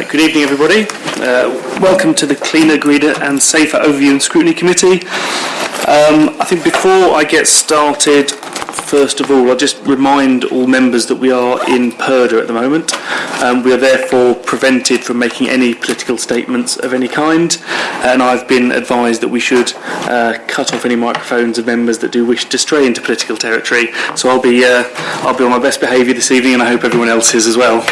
Good evening, everybody. Welcome to the Cleaner, Greener and Safer Overview and Scrutiny Committee. I think before I get started, first of all, I'll just remind all members that we are in purdah at the moment. We are therefore prevented from making any political statements of any kind, and I've been advised that we should cut off any microphones of members that do wish to stray into political territory. So I'll be on my best behaviour this evening, and I hope everyone else is as well.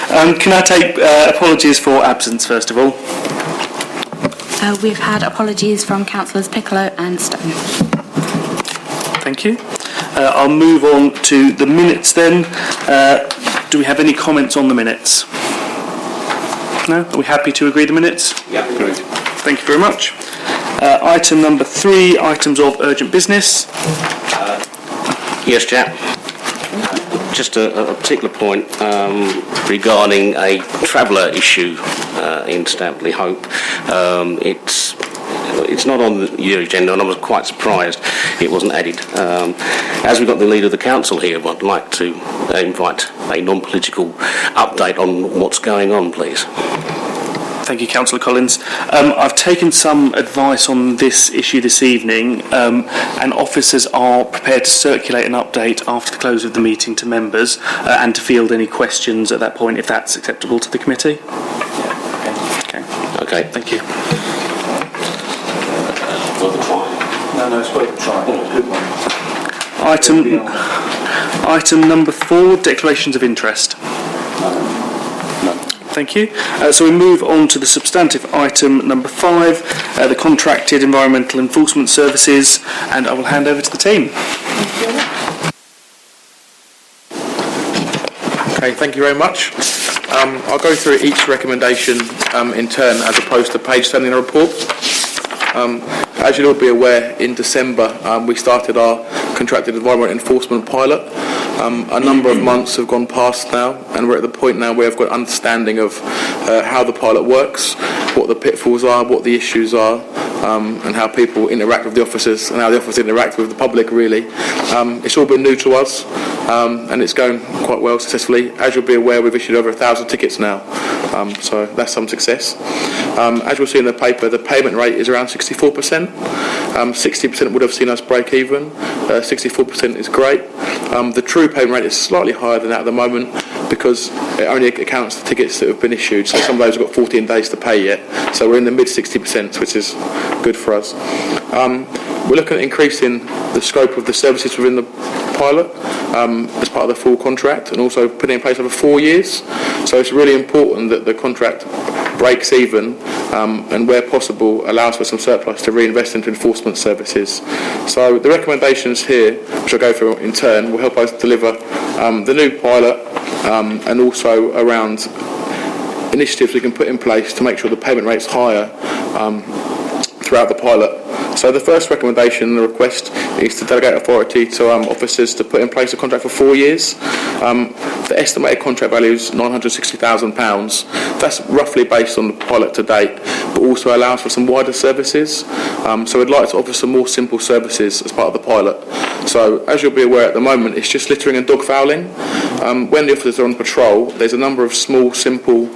Can I take apologies for absence first of all? We've had apologies from Councillors Piccolo and Stone. Thank you. I'll move on to the minutes then. Do we have any comments on the minutes? No? Are we happy to agree the minutes? Yeah, agreed. Thank you very much. Item number 3, items of urgent business. Yes, Jack. Just a particular point regarding a traveller issue in Stampley Hope. It's not on the agenda, and I was quite surprised it wasn't added. As we've got the leader of the council here, I'd like to invite a non-political update on what's going on, please. Thank you, Councillor Collins. I've taken some advice on this issue this evening, and officers are prepared to circulate an update after the close of the meeting to members and to field any questions at that point, if that's acceptable to the committee. Okay. Thank you. No, it's worth a try. Good one. Item number 4, declarations of interest. Thank you. So we move on to the substantive item number 5, the contracted environmental enforcement services, and I will hand over to the team. Okay, thank you very much. I'll go through each recommendation in turn as opposed to page turning in the report. As you'll all be aware, in December we started our contracted environment enforcement pilot. A number of months have gone past now, and we're at the point now where we've got an understanding of how the pilot works, what the pitfalls are, what the issues are, and how people interact with the officers and how the officers interact with the public, really. It's all been new to us, and it's going quite well successfully. As you'll be aware, we've issued over 1,000 tickets now, so that's some success. As you'll see in the paper, the payment rate is around 64%. 60% would have seen us break even. 64% is great. The true payment rate is slightly higher than that at the moment because it only accounts for tickets that have been issued. So some of those have got 14 days to pay yet. So we're in the mid 60%, which is good for us. We're looking at increasing the scope of the services within the pilot as part of the full contract, and also putting in place over 4 years. So it's really important that the contract breaks even and where possible allows for some surplus to reinvest into enforcement services. So the recommendations here, which I'll go through in turn, will help us deliver the new pilot and also around initiatives we can put in place to make sure the payment rate's higher throughout the pilot. So the first recommendation, the request, is to delegate authority to officers to put in place a contract for 4 years. The estimated contract value is £960,000. That's roughly based on the pilot to date, but also allows for some wider services. So we'd like to offer some more simple services as part of the pilot. So as you'll be aware at the moment, it's just littering and dog fouling. When the officers are on patrol, there's a number of small, simple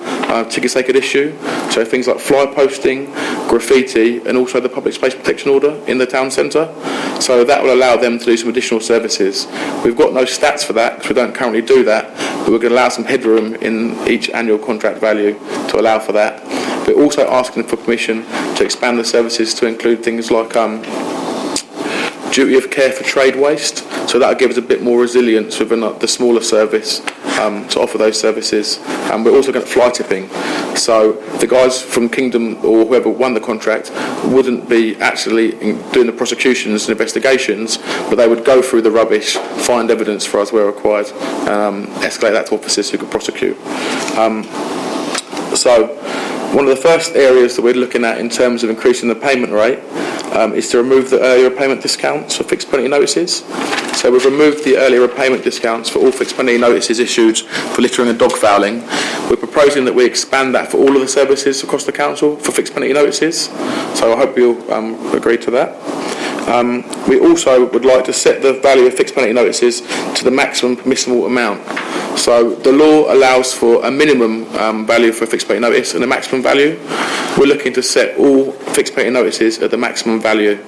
tickets they could issue. So things like fly posting, graffiti, and also the public space protection order in the town centre. So that will allow them to do some additional services. We've got no stats for that because we don't currently do that, but we're going to allow some headroom in each annual contract value to allow for that. We're also asking for permission to expand the services to include things like duty of care for trade waste, so that'll give us a bit more resilience within the smaller service to offer those services. And we're also going to fly tipping, so the guys from Kingdom or whoever won the contract wouldn't be actually doing the prosecutions and investigations, but they would go through the rubbish, find evidence for us where required, escalate that to officers who could prosecute. So one of the first areas that we're looking at in terms of increasing the payment rate is to remove the earlier repayment discounts for fixed penalty notices. So we've removed the earlier repayment discounts for all fixed penalty notices issued for littering and dog fouling. We're proposing that we expand that for all of the services across the council for fixed penalty notices. So I hope you'll agree to that. We also would like to set the value of fixed penalty notices to the maximum permissible amount. So the law allows for a minimum value for a fixed penalty notice and a maximum value. We're looking to set all fixed penalty notices at the maximum value.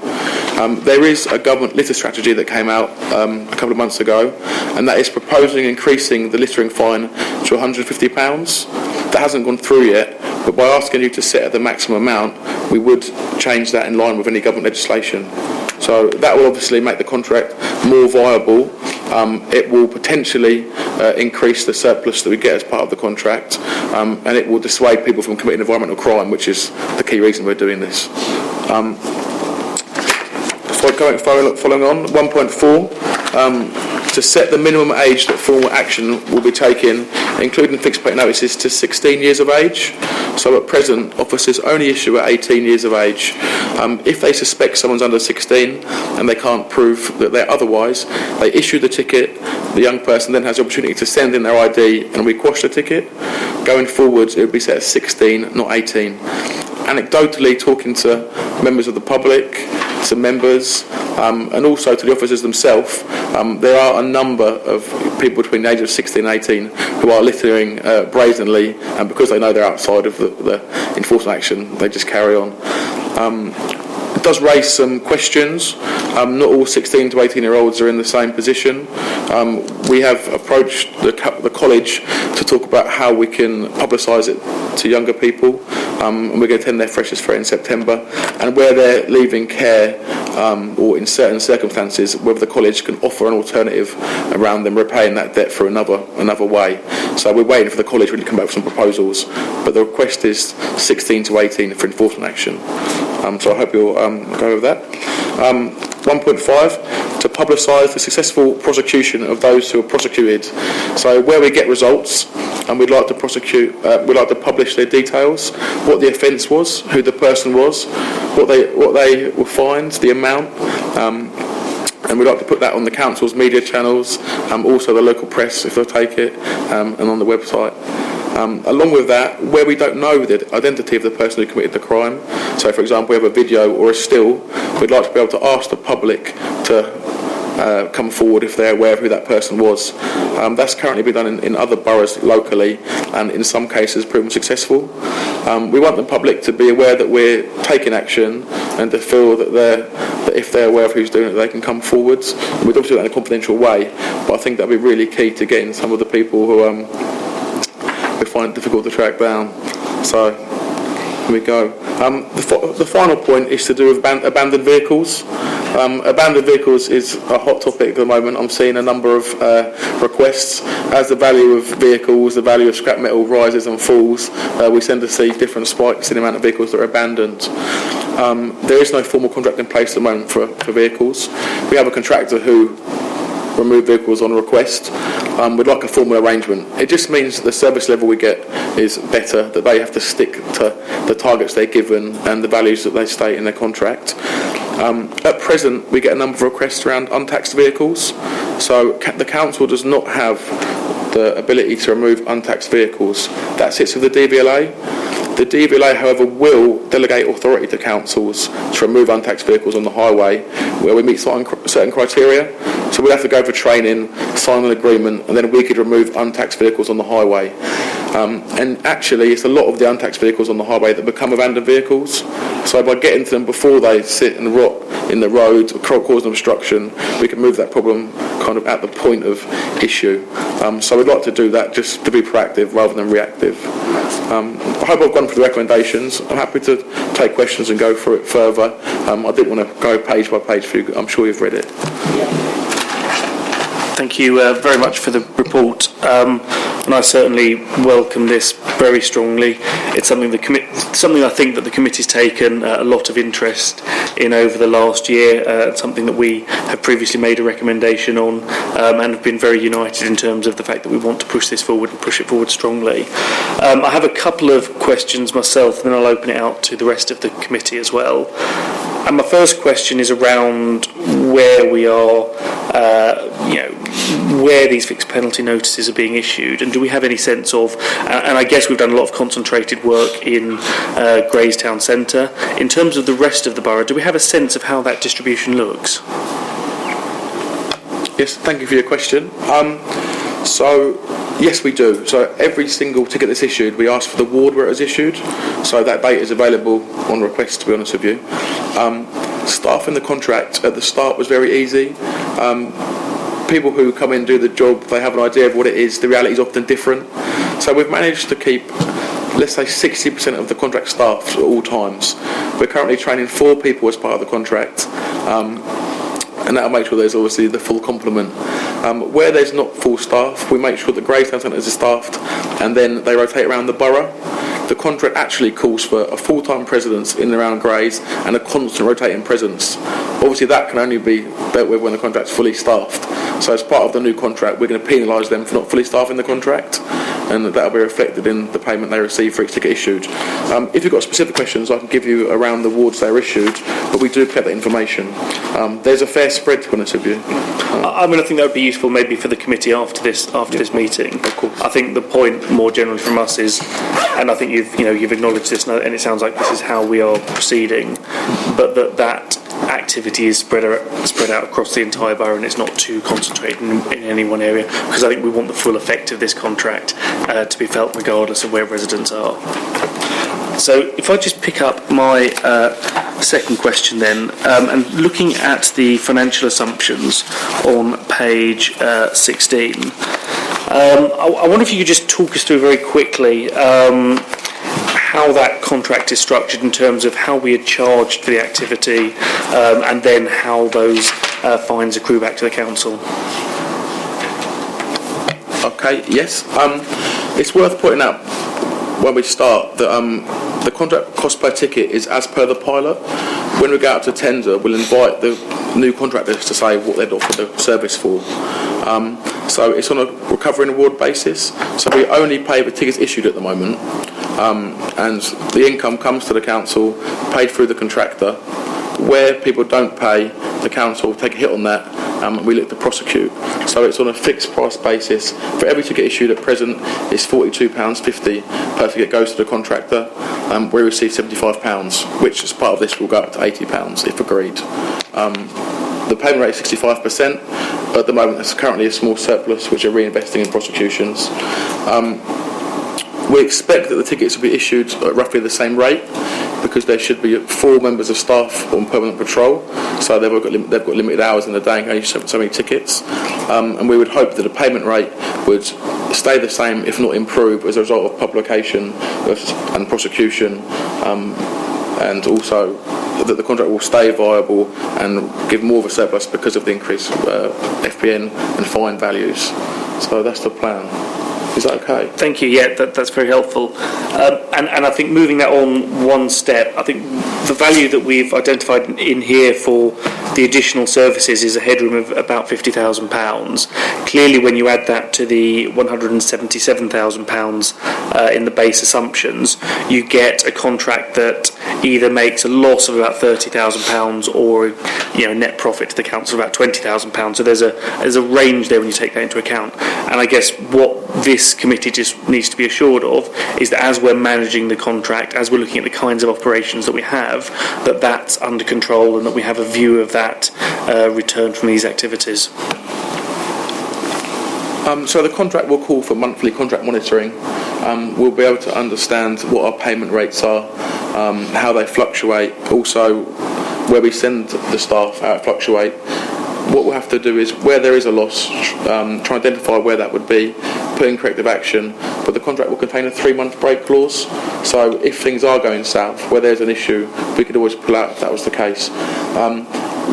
There is a government litter strategy that came out a couple of months ago, and that is proposing increasing the littering fine to £150. That hasn't gone through yet, but by asking you to set at the maximum amount, we would change that in line with any government legislation. So that will obviously make the contract more viable. It will potentially increase the surplus that we get as part of the contract, and it will dissuade people from committing environmental crime, which is the key reason we're doing this. Following on, 1.4, to set the minimum age that formal action will be taken, including fixed penalty notices, to 16 years of age. So at present, officers only issue at 18 years of age. If they suspect someone's under 16 and they can't prove that they're otherwise, they issue the ticket. The young person then has the opportunity to send in their ID and we quash the ticket. Going forwards, it would be set at 16, not 18. Anecdotally, talking to members of the public, to members, and also to the officers themselves, there are a number of people between the age of 16 and 18 who are littering brazenly, and because they know they're outside of the enforcement action, they just carry on. It does raise some questions. Not all 16 to 18-year-olds are in the same position. We have approached the college to talk about how we can publicise it to younger people, and we're going to attend their Freshers' Fair in September, and where they're leaving care or in certain circumstances, whether the college can offer an alternative around them repaying that debt through another way. So we're waiting for the college really to come back with some proposals, but the request is 16 to 18 for enforcement action. So I hope you'll go over that. 1.5, to publicise the successful prosecution of those who are prosecuted. So where we get results, and we'd like to publish their details, what the offence was, who the person was, what they were fined, the amount, and we'd like to put that on the council's media channels, also the local press if they'll take it, and on the website. Along with that, where we don't know the identity of the person who committed the crime, so for example we have a video or a still, we'd like to be able to ask the public to come forward if they're aware of who that person was. That's currently been done in other boroughs locally, and in some cases proven successful. We want the public to be aware that we're taking action and to feel that if they're aware of who's doing it, they can come forwards. We'd obviously do that in a confidential way, but I think that'd be really key to getting some of the people who we find it difficult to track down. So here we go. The final point is to do with abandoned vehicles. Abandoned vehicles is a hot topic at the moment. I'm seeing a number of requests. As the value of vehicles, the value of scrap metal rises and falls, we tend to see different spikes in the amount of vehicles that are abandoned. There is no formal contract in place at the moment for vehicles. We have a contractor who remove vehicles on request. We'd like a formal arrangement. It just means the service level we get is better, that they have to stick to the targets they're given and the values that they state in their contract. At present, we get a number of requests around untaxed vehicles. So the council does not have the ability to remove untaxed vehicles. That sits with the DVLA. The DVLA, however, will delegate authority to councils to remove untaxed vehicles on the highway where we meet certain criteria. So we'd have to go for training, sign an agreement, and then we could remove untaxed vehicles on the highway. And actually, it's a lot of the untaxed vehicles on the highway that become abandoned vehicles. So by getting to them before they sit and rot in the road or cause an obstruction, we can move that problem kind of at the point of issue. So we'd like to do that just to be proactive rather than reactive. I hope I've gone through the recommendations. I'm happy to take questions and go through it further. I didn't want to go page by page for you. I'm sure you've read it. Thank you very much for the report, and I certainly welcome this very strongly. It's something I think that the committee's taken a lot of interest in over the last year, something that we have previously made a recommendation on, and have been very united in terms of the fact that we want to push this forward and push it forward strongly. I have a couple of questions myself, and then I'll open it out to the rest of the committee as well. And my first question is around where we are, where these fixed penalty notices are being issued, and do we have any sense of, and I guess we've done a lot of concentrated work in Grays Town Centre, in terms of the rest of the borough, do we have a sense of how that distribution looks? Yes, thank you for your question. So Yes, we do. So every single ticket that's issued, we ask for the ward where it was issued. So that data is available on request, to be honest with you. Staff in the contract at the start was very easy. People who come in and do the job, they have an idea of what it is. The reality is often different. So we've managed to keep, let's say, 60% of the contract staff at all times. We're currently training 4 people as part of the contract. And that'll make sure there's obviously the full complement. Where there's not full staff, we make sure that Greystown Centres are staffed, and then they rotate around the borough. The contract actually calls for a full-time presence in and around Greys and a constant rotating presence. Obviously that can only be dealt with when the contract's fully staffed. So as part of the new contract, we're going to penalise them for not fully staffing the contract, and that'll be reflected in the payment they receive for each ticket issued. If you've got specific questions, I can give you around the wards they're issued, but we do collect that information. There's a fair spread, to be honest with you. I think that would be useful maybe for the committee after this meeting. Of course. I think the point more generally from us is, and I think you've acknowledged this, and it sounds like this is how we are proceeding, but that activity is spread out across the entire borough, and it's not too concentrated in any one area, because I think we want the full effect of this contract to be felt regardless of where residents are. So if I just pick up my second question then, and looking at the financial assumptions on page 16, I wonder if you could just talk us through very quickly how that contract is structured in terms of how we are charged for the activity, and then how those fines accrue back to the council. Okay, yes. It's worth pointing out when we start that the contract cost per ticket is as per the pilot. When we go out to tender, we'll invite the new contractors to say what they'd offer the service for. So it's on a recovery and award basis. So we only pay the tickets issued at the moment, and the income comes to the council, paid through the contractor. Where people don't pay, the council will take a hit on that, and we look to prosecute. So it's on a fixed price basis. For every ticket issued at present, it's £42.50 per ticket goes to the contractor. We receive £75, which as part of this will go up to £80 if agreed. The payment rate is 65%. At the moment, there's currently a small surplus, which are reinvesting in prosecutions. We expect that the tickets will be issued at roughly the same rate, because there should be 4 members of staff on permanent patrol, so they've got limited hours in the day and only so many tickets. And we would hope that the payment rate would stay the same, if not improve, as a result of publication and prosecution, and also that the contract will stay viable and give more of a surplus because of the increased FPN and fine values. So that's the plan. Is that okay? Thank you. Yeah, that's very helpful. And I think moving that on one step, I think the value that we've identified in here for the additional services is a headroom of about £50,000. Clearly, when you add that to the £177,000 in the base assumptions, you get a contract that either makes a loss of about £30,000 or net profit to the council of about £20,000. So there's a range there when you take that into account. And I guess what this committee just needs to be assured of is that as we're managing the contract, as we're looking at the kinds of operations that we have, that's under control and that we have a view of that return from these activities. So the contract will call for monthly contract monitoring. We'll be able to understand what our payment rates are, how they fluctuate, also where we send the staff, how it fluctuate. What we'll have to do is, where there is a loss, try and identify where that would be, put in corrective action, but the contract will contain a 3-month break clause, so if things are going south, where there's an issue, we could always pull out if that was the case.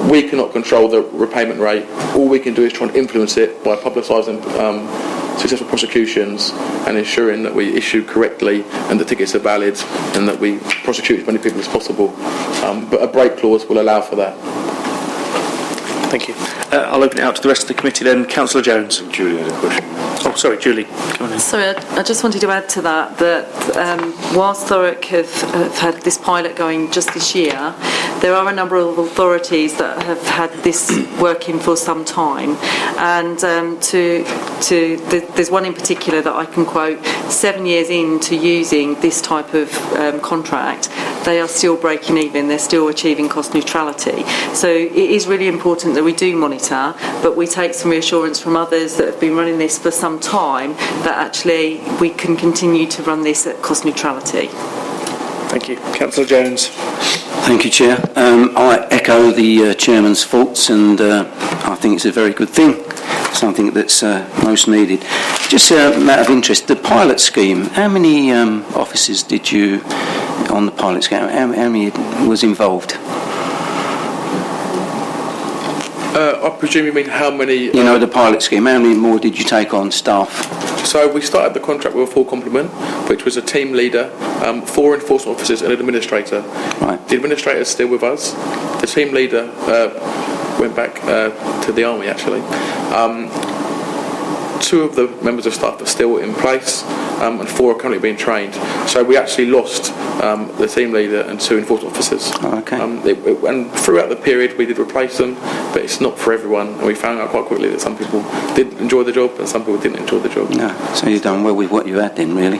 We cannot control the repayment rate. All we can do is try and influence it by publicising successful prosecutions and ensuring that we issue correctly and the tickets are valid and that we prosecute as many people as possible. But a break clause will allow for that. Thank you. I'll open it out to the rest of the committee then. Councillor Jones. Julie has a question. Oh, sorry, Julie. Come on in. Sorry, I just wanted to add to that whilst Thurrock have had this pilot going just this year, there are a number of authorities that have had this working for some time, and there's one in particular that I can quote. 7 years into using this type of contract, they are still breaking even, they're still achieving cost neutrality. So it is really important that we do monitor, but we take some reassurance from others that have been running this for some time that actually we can continue to run this at cost neutrality. Thank you. Councillor Jones. Thank you, Chair. I echo the Chairman's thoughts, and I think it's a very good thing, something that's most needed. Just a matter of interest, the pilot scheme, how many officers did you, on the pilot scheme, how many was involved? I presume you mean how many... You know, the pilot scheme, how many more did you take on staff? So we started the contract with a full complement, which was a team leader, 4 enforcement officers and an administrator. Right. The administrator is still with us. The team leader went back to the army, actually. 2 of the members of staff are still in place, and 4 are currently being trained. So we actually lost the team leader and 2 enforcement officers. Oh, okay. And throughout the period we did replace them, but it's not for everyone. And we found out quite quickly that some people did enjoy the job and some people didn't enjoy the job. No, so you've done well with what you had then, really?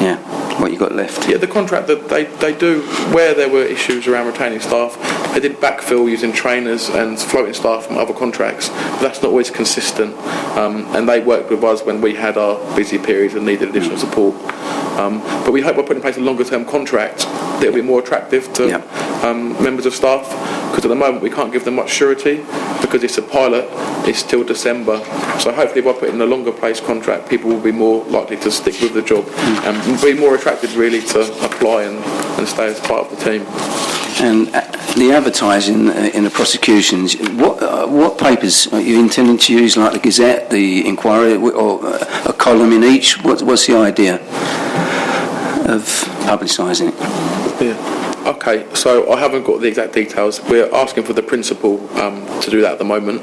Yeah, what you got left? Yeah, the contract that they do, where there were issues around retaining staff, they did backfill using trainers and floating staff from other contracts, but that's not always consistent, and they worked with us when we had our busy periods and needed additional support. But we hope by putting in place a longer term contract that will be more attractive to members of staff, because at the moment we can't give them much surety because it's a pilot, it's till December. So hopefully by putting a longer place contract, people will be more likely to stick with the job and be more attracted really to apply and stay as part of the team. And the advertising in the prosecutions, what papers are you intending to use, like the Gazette, the Inquiry, or a column in each? What's the idea of publicising it? Yeah. Okay, so I haven't got the exact details. We're asking for the principal to do that at the moment.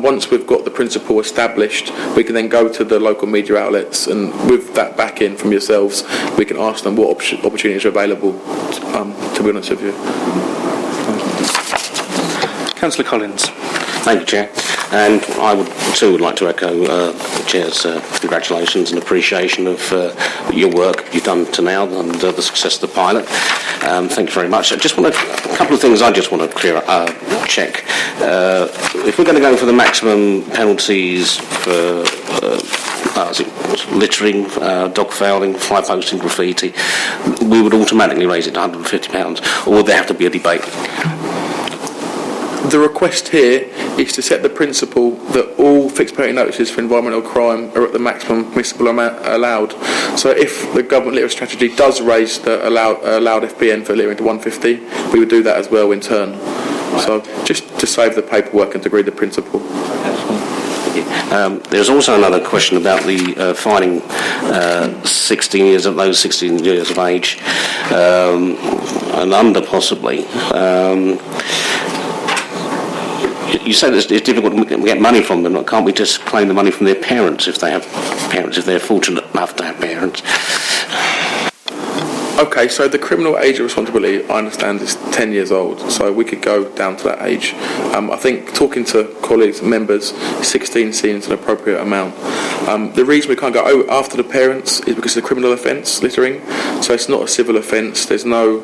Once we've got the principal established, we can then go to the local media outlets, and with that back-in from yourselves, we can ask them what opportunities are available, to be honest with you. Councillor Collins. Thank you, Chair. And I would too like to echo the Chair's congratulations and appreciation of your work you've done to now and the success of the pilot. Thank you very much. I just want a couple of things I just want to check. If we're going to go for the maximum penalties for littering, dog fouling, fly posting, graffiti, we would automatically raise it to £150, or would there have to be a debate? The request here is to set the principle that all fixed penalty notices for environmental crime are at the maximum permissible amount allowed. So if the government litter strategy does raise the allowed FPN for littering to 150, we would do that as well in turn. Right. So just to save the paperwork and to agree the principle. There's also another question about the fining 16 years of those 16 years of age and under possibly. You say that it's difficult to get money from them. Can't we just claim the money from their parents if they have parents, if they're fortunate enough to have parents? Okay, so the criminal age of responsibility, I understand, is 10 years old, so we could go down to that age. I think talking to colleagues, members, 16 seems an appropriate amount. The reason we can't go after the parents is because it's a criminal offence, littering, so it's not a civil offence. There's no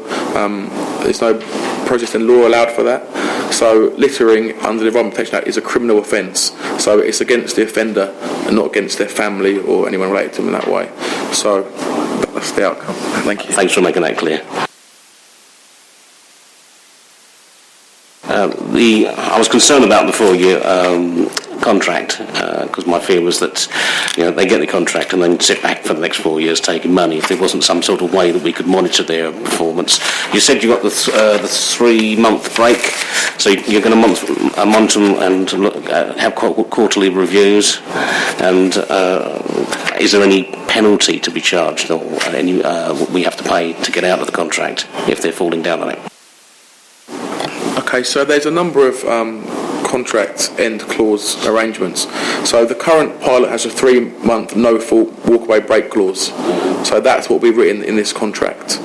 process in law allowed for that. So littering under the Environment Protection Act is a criminal offence, so it's against the offender and not against their family or anyone related to them in that way. So that's the outcome. Thank you. Thanks for making that clear. I was concerned about the 4-year contract because my fear was that they get the contract and then sit back for the next 4 years taking money if there wasn't some sort of way that we could monitor their performance. You said you got the 3-month break, so you're going to monitor and have quarterly reviews. And is there any penalty to be charged or any we have to pay to get out of the contract if they're falling down on it? Okay, so there's a number of contract end clause arrangements. So the current pilot has a 3-month no-fault walk-away break clause. So that's what we've written in this contract.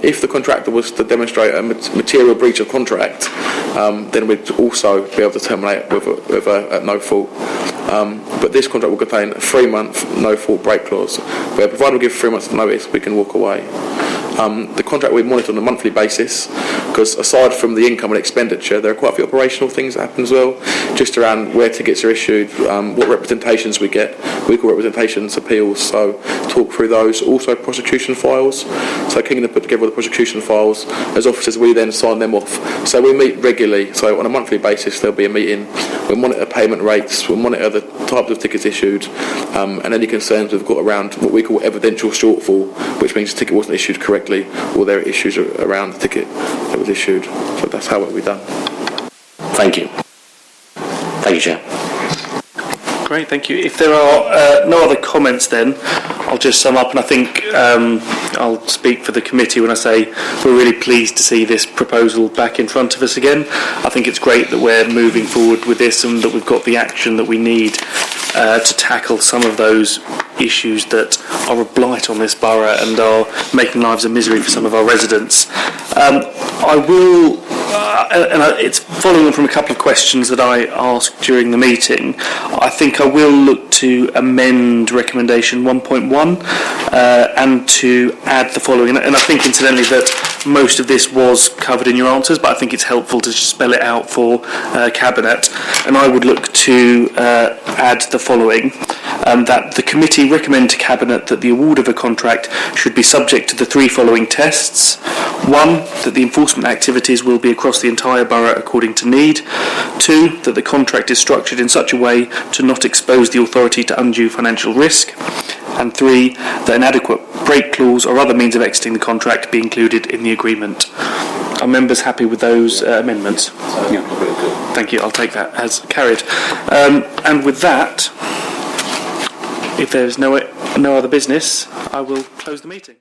If the contractor was to demonstrate a material breach of contract, then we'd also be able to terminate with a no-fault. But this contract will contain a 3-month no-fault break clause, where provided we give 3 months notice, we can walk away. The contract we monitor on a monthly basis, because aside from the income and expenditure, there are quite a few operational things that happen as well, just around where tickets are issued, what representations we get, weekly representations, appeals, so talk through those. Also prosecution files, so Kingdom put together the prosecution files. As officers, we then sign them off. So we meet regularly, so on a monthly basis there'll be a meeting. We'll monitor payment rates, we'll monitor the types of tickets issued, and any concerns we've got around what we call evidential shortfall, which means the ticket wasn't issued correctly, or there are issues around the ticket that was issued. So that's how it will be done. Thank you. Thank you, Chair. Great, thank you. If there are no other comments then, I'll just sum up, and I think I'll speak for the committee when I say we're really pleased to see this proposal back in front of us again. I think it's great that we're moving forward with this and that we've got the action that we need to tackle some of those issues that are a blight on this borough and are making lives a misery for some of our residents. It's following on from a couple of questions that I asked during the meeting. I think I will look to amend recommendation 1.1 and to add the following. And I think, incidentally, that most of this was covered in your answers, but I think it's helpful to spell it out for Cabinet. And I would look to add the following. That the committee recommend to Cabinet that the award of a contract should be subject to the three following tests. 1, that the enforcement activities will be across the entire borough according to need. 2, that the contract is structured in such a way to not expose the authority to undue financial risk. And 3, that an adequate break clause or other means of exiting the contract be included in the agreement. Are members happy with those amendments? Yeah. Thank you. I'll take that as carried. And with that, if there's no other business, I will close the meeting.